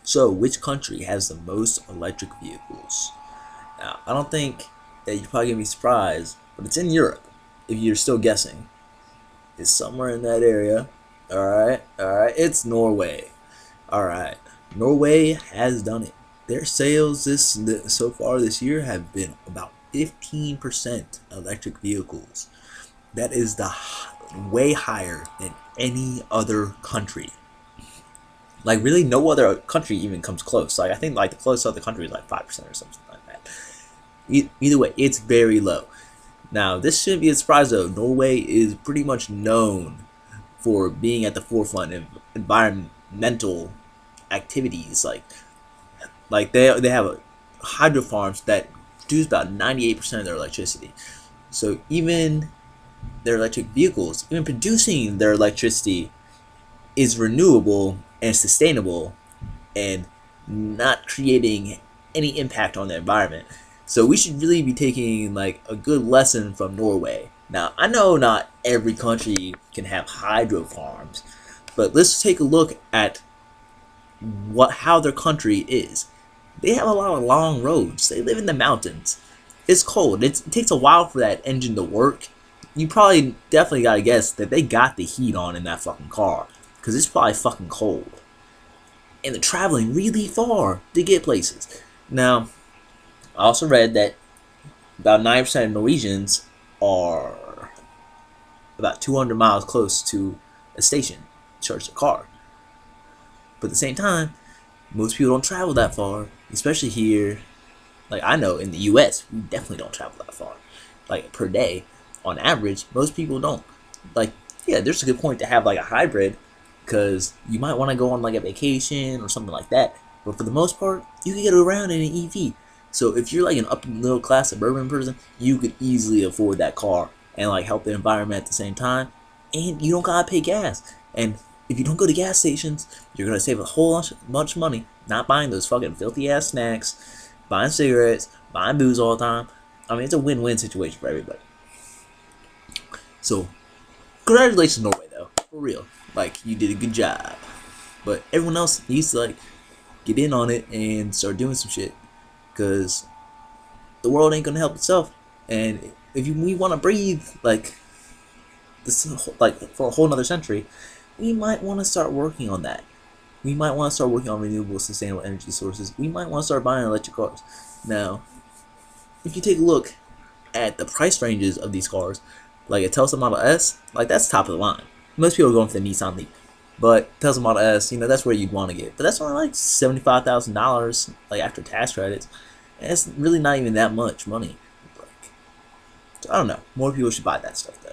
So, which country has the most electric vehicles? Now, I don't think that you're probably gonna be surprised, but it's in Europe. If you're still guessing, it's somewhere in that area. All right. It's Norway. All right, Norway has done it. Their sales so far this year have been about 15% electric vehicles. That is way higher than any other country. Like really, no other country even comes close. Like I think like the closest other country is like 5% or something like that. Either way, it's very low. Now this shouldn't be a surprise though. Norway is pretty much known for being at the forefront of environmental activities. Like they have hydro farms that produce about 98% of their electricity. So even their electric vehicles, even producing their electricity, is renewable and sustainable and not creating any impact on the environment. So we should really be taking like a good lesson from Norway. Now I know not every country can have hydro farms, but let's take a look at how their country is. They have a lot of long roads. They live in the mountains. It's cold. It takes a while for that engine to work. You probably definitely gotta guess that they got the heat on in that fucking car, because it's probably fucking cold. And they're traveling really far to get places. Now, I also read that about 9% of Norwegians are about 200 miles close to a station to charge their car. But at the same time, most people don't travel that far, especially here. Like I know in the US, we definitely don't travel that far. Like per day, on average, most people don't. Like, yeah, there's a good point to have like a hybrid, because you might want to go on like a vacation or something like that. But for the most part, you can get around in an EV. So if you're like an upper middle class suburban person, you could easily afford that car and like help the environment at the same time. And you don't gotta pay gas. And if you don't go to gas stations, you're gonna save a whole bunch of money not buying those fucking filthy ass snacks, buying cigarettes, buying booze all the time. I mean, it's a win-win situation for everybody. So, congratulations, Norway, though, for real. Like, you did a good job. But everyone else needs to like get in on it and start doing some shit, because the world ain't gonna help itself. And if we want to breathe like this, like for a whole another century, we might want to start working on that. We might want to start working on renewable, sustainable energy sources. We might want to start buying electric cars. Now, if you take a look at the price ranges of these cars, like a Tesla Model S, like that's top of the line. Most people are going for the Nissan Leaf, but Tesla Model S, that's where you'd want to get. But that's only like $75,000, like after tax credits, and it's really not even that much money. Like, so I don't know. More people should buy that stuff though.